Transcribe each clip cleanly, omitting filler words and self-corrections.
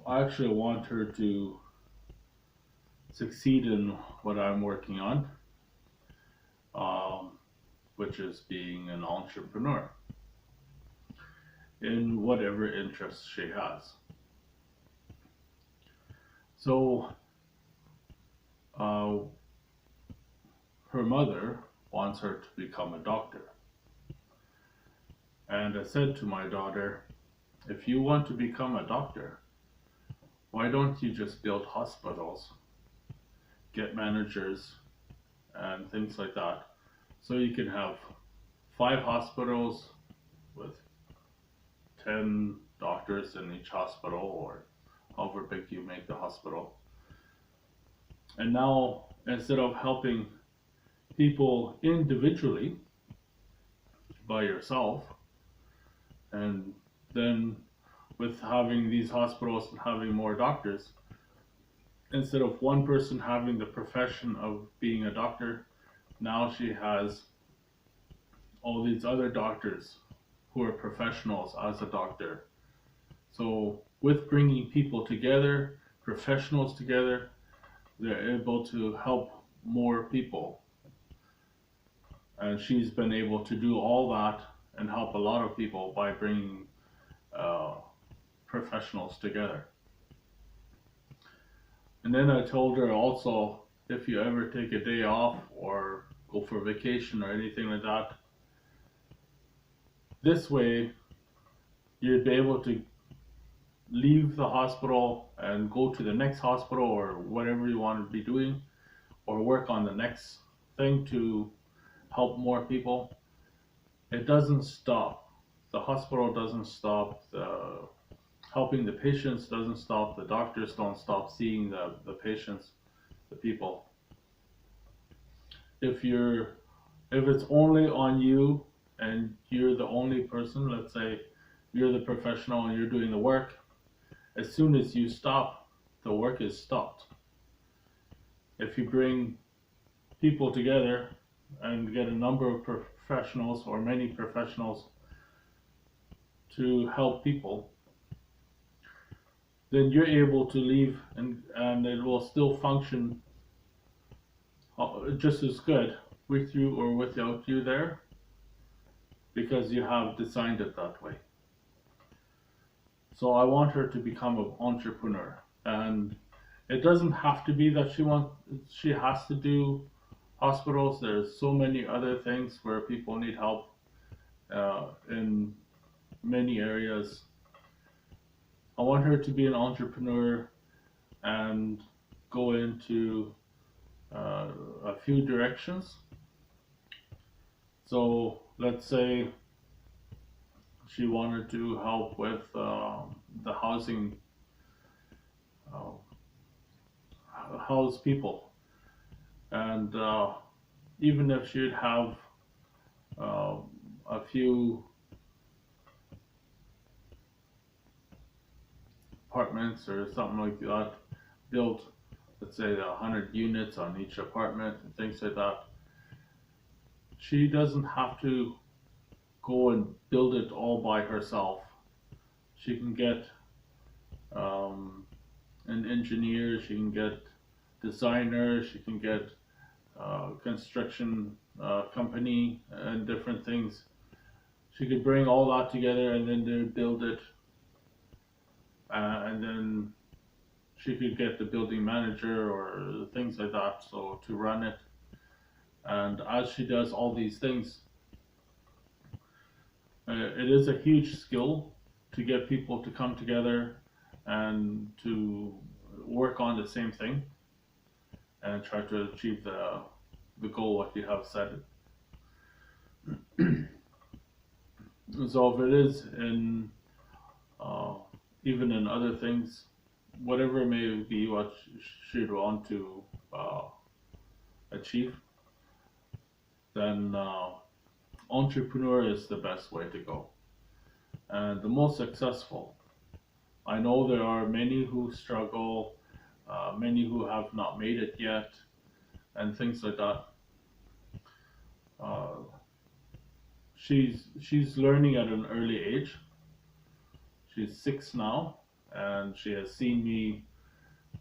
I actually want her to succeed in what I'm working on, um, which is being an entrepreneur in whatever interests she has. So, uh, her mother wants her to become a doctor. And I said to my daughter, if you want to become a doctor, why don't you just build hospitals, get managers, and things like that? So you can have 5 hospitals with 10 doctors in each hospital, or however big you make the hospital. And now, instead of helping people individually by yourself, and then with having these hospitals and having more doctors, instead of one person having the profession of being a doctor, now she has all these other doctors who are professionals as a doctor. So, with bringing people together, professionals together, they're able to help more people. And she's been able to do all that and help a lot of people by bringing uh, professionals together. And then I told her also, if you ever take a day off or go for vacation or anything like that, this way you'd be able to leave the hospital and go to the next hospital or whatever you want to be doing, or work on the next thing to help more people. It doesn't stop. The hospital doesn't stop. The helping the patients doesn't stop. The doctors don't stop seeing the patients, the people. If you're if it's only on you and you're the only person, let's say you're the professional and you're doing the work, as soon as you stop, the work is stopped. If you bring people together and get a number of professionals or many professionals to help people, then you're able to leave, and it will still function just as good with you or without you there, because you have designed it that way. So I want her to become an entrepreneur, and it doesn't have to be that she has to do hospitals. There's so many other things where people need help in many areas. I want her to be an entrepreneur and go into a few directions. So let's say she wanted to help with the housing, uh, house people, and even if she'd have uh, a few apartments or something like that built, let's say 100 units on each apartment and things like that, she doesn't have to go and build it all by herself. She can get um, an engineer, she can get designers, she can get construction company and different things. She could bring all that together and then they build it, and then she could get the building manager or things like that, so to run it. And as she does all these things, it is a huge skill to get people to come together and to work on the same thing and try to achieve the goal what you have set. So if it is in uh, even in other things, whatever it may be what she'd want to uh, achieve, then entrepreneur is the best way to go and the most successful. I know there are many who struggle, many who have not made it yet, and things like that. Uh, she's learning at an early age. She's 6 now, and she has seen me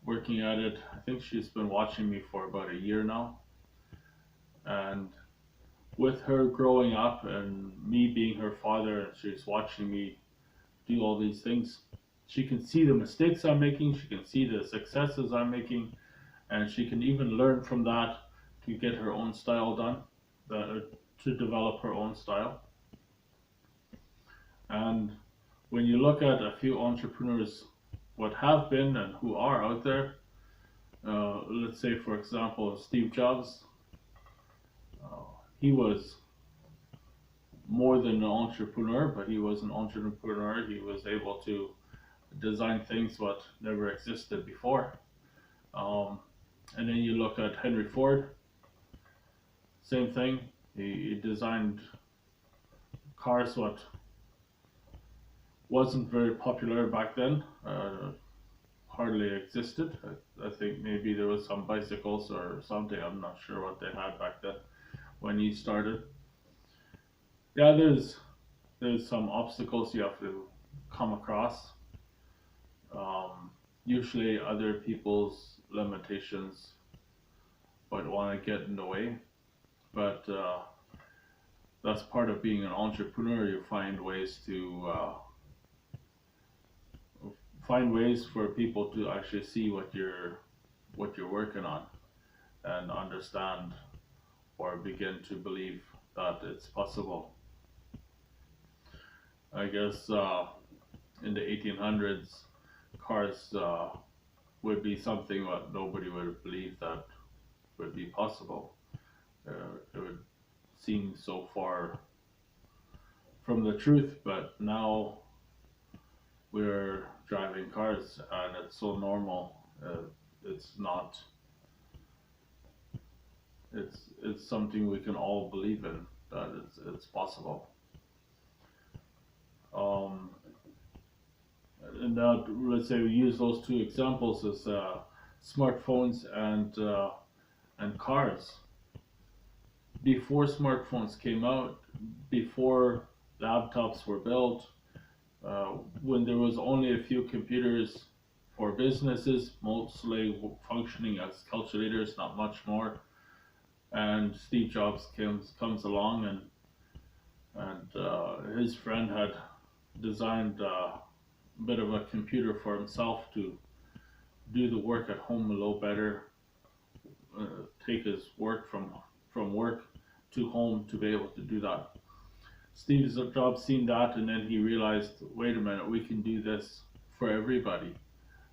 working at it. I think she's been watching me for about a year now. And with her growing up and me being her father, and she's watching me do all these things, she can see the mistakes I'm making, she can see the successes I'm making, and she can even learn from that to get her own style done, to develop her own style. And when you look at a few entrepreneurs, what have been and who are out there, let's say for example Steve Jobs, he was more than an entrepreneur, but he was an entrepreneur. He was able to design things what never existed before. Um, and then you look at Henry Ford, same thing. He designed cars what wasn't very popular back then, hardly existed. I think maybe there was some bicycles or something. I'm not sure what they had back then when he started. Yeah, there's some obstacles you have to come across. Usually other people's limitations might want to get in the way, but that's part of being an entrepreneur. You find ways to find ways for people to actually see what you're working on and understand or begin to believe that it's possible. I guess in the 1800s, cars would be something what nobody would have believed that would be possible. It would seem so far from the truth, but now we're driving cars and it's so normal. It's not. It's something we can all believe in, that it's possible. Um, and now let's say we use those two examples as smartphones and cars. Before smartphones came out, before laptops were built, when there was only a few computers for businesses, mostly functioning as calculators, not much more. And Steve Jobs comes along, and his friend had designed a bit of a computer for himself to do the work at home a little better, take his work from work to home to be able to do that. Steve Jobs seen that, and then he realized, wait a minute, we can do this for everybody,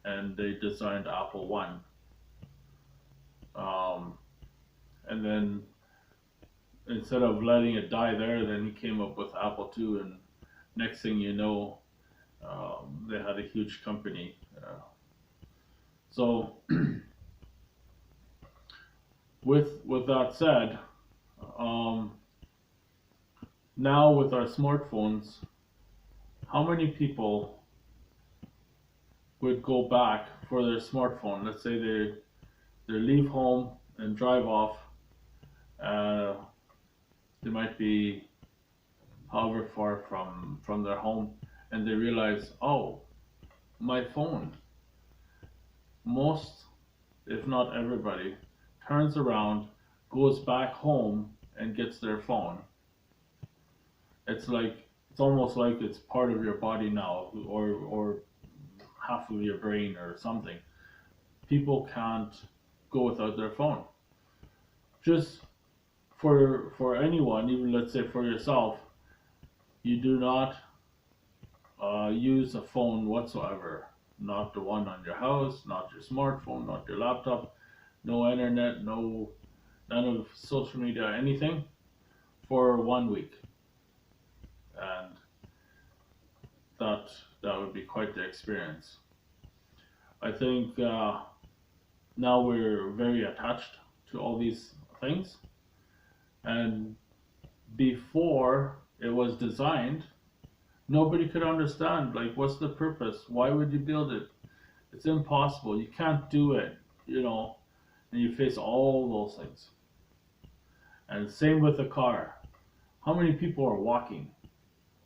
and they designed Apple One. And then instead of letting it die there, then he came up with Apple II, and next thing you know, they had a huge company. So with that said, now with our smartphones, how many people would go back for their smartphone? Let's say they leave home and drive off. They might be however far from their home, and they realize, oh, my phone. Most, if not everybody, turns around, goes back home, and gets their phone. It's almost like it's part of your body now, or half of your brain or something. People can't go without their phone. Just for anyone, even let's say for yourself, you do not use a phone whatsoever. Not the one on your house, not your smartphone, not your laptop, no internet, none of social media, anything, for 1 week. And that would be quite the experience. I think now we're very attached to all these things, and before it was designed, nobody could understand, like, what's the purpose? Why would you build it? It's impossible. You can't do it, and you face all those things. And same with a car. How many people are walking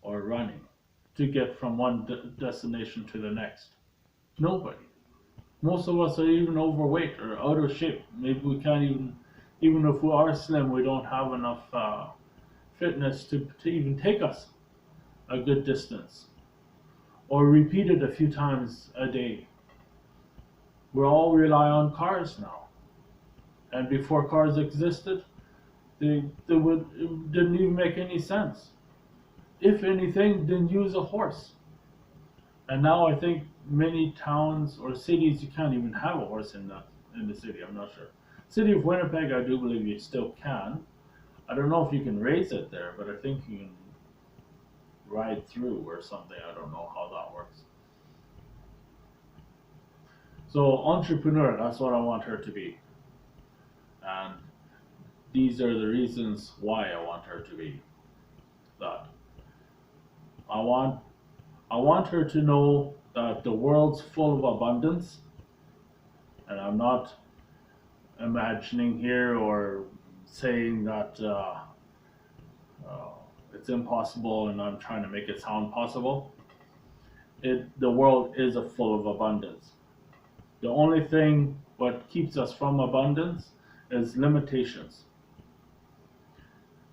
or running to get from one destination to the next? Nobody. Most of us are even overweight or out of shape. Maybe we can't even if we are slim, we don't have enough fitness to even take us a good distance or repeat it a few times a day. We all rely on cars now. And before cars existed, it didn't even make any sense. If anything, didn't use a horse. And now I think many towns or cities you can't even have a horse in the city. I'm not sure. City of Winnipeg, I do believe you still can. I don't know if you can raise it there, but I think you can ride through or something. I don't know how that works. So entrepreneur, that's what I want her to be. And these are the reasons why I want her to be that. I want I want her to know that the world's full of abundance, and I'm not imagining here or saying that uh, it's impossible and I'm trying to make it sound possible. The world is full of abundance. The only thing what keeps us from abundance is limitations.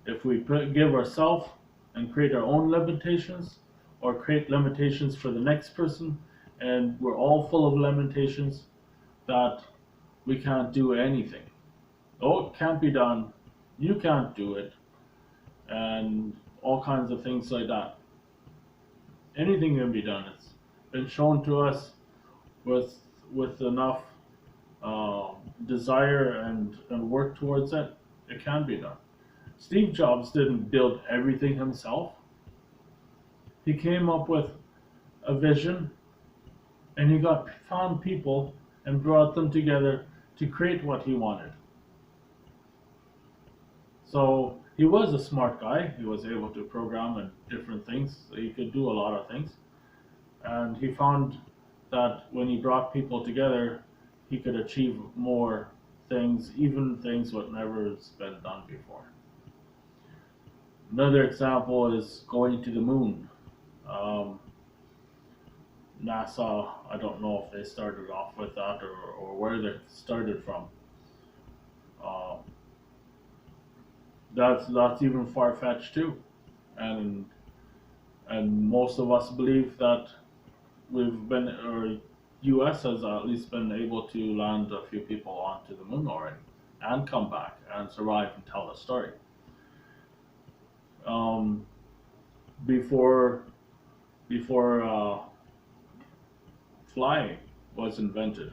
If we give ourselves and create our own limitations, or create limitations for the next person, and we're all full of limitations, that we can't do anything. Oh, it can't be done. You can't do it, and all kinds of things like that. Anything can be done. It's been shown to us with enough desire and work towards it. It can be done. Steve Jobs didn't build everything himself. He came up with a vision, and he found people and brought them together to create what he wanted. So he was a smart guy. He was able to program and different things. So he could do a lot of things. And he found that when he brought people together, he could achieve more things, even things what never has been done before. Another example is going to the moon. NASA, I don't know if they started off with that or where they started from. Uh, that's even far-fetched too, and most of us believe that we've been, or U.S. has at least been able to land a few people onto the moon already, and come back and survive and tell the story. Before flying was invented.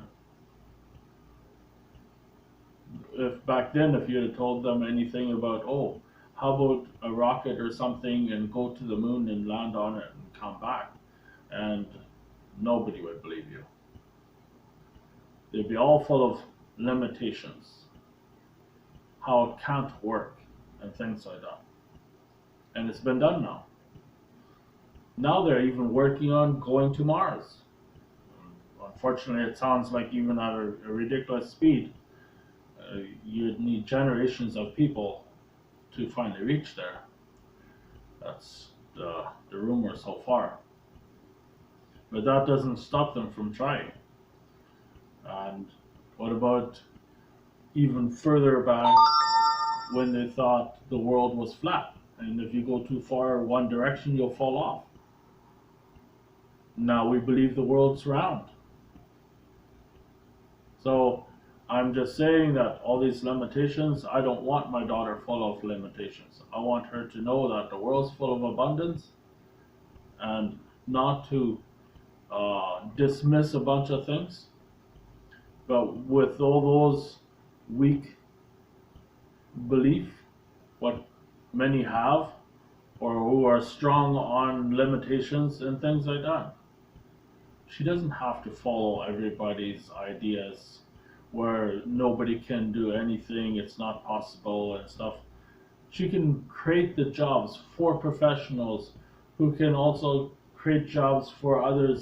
If back then, if you had told them anything about, oh, how about a rocket or something and go to the moon and land on it and come back, and nobody would believe you. They'd be all full of limitations, how it can't work, and things like that. And it's been done now. Now they're even working on going to Mars. Unfortunately, it sounds like even at a ridiculous speed, you'd need generations of people to finally reach there. That's the rumor so far. But that doesn't stop them from trying. And what about even further back when they thought the world was flat? And if you go too far one direction, you'll fall off. Now we believe the world's round. So I'm just saying that all these limitations, I don't want my daughter full of limitations. I want her to know that the world's full of abundance, and not to dismiss a bunch of things. But with all those weak belief, what many have, or who are strong on limitations and things like that, she doesn't have to follow everybody's ideas where nobody can do anything, it's not possible and stuff. She can create the jobs for professionals who can also create jobs for others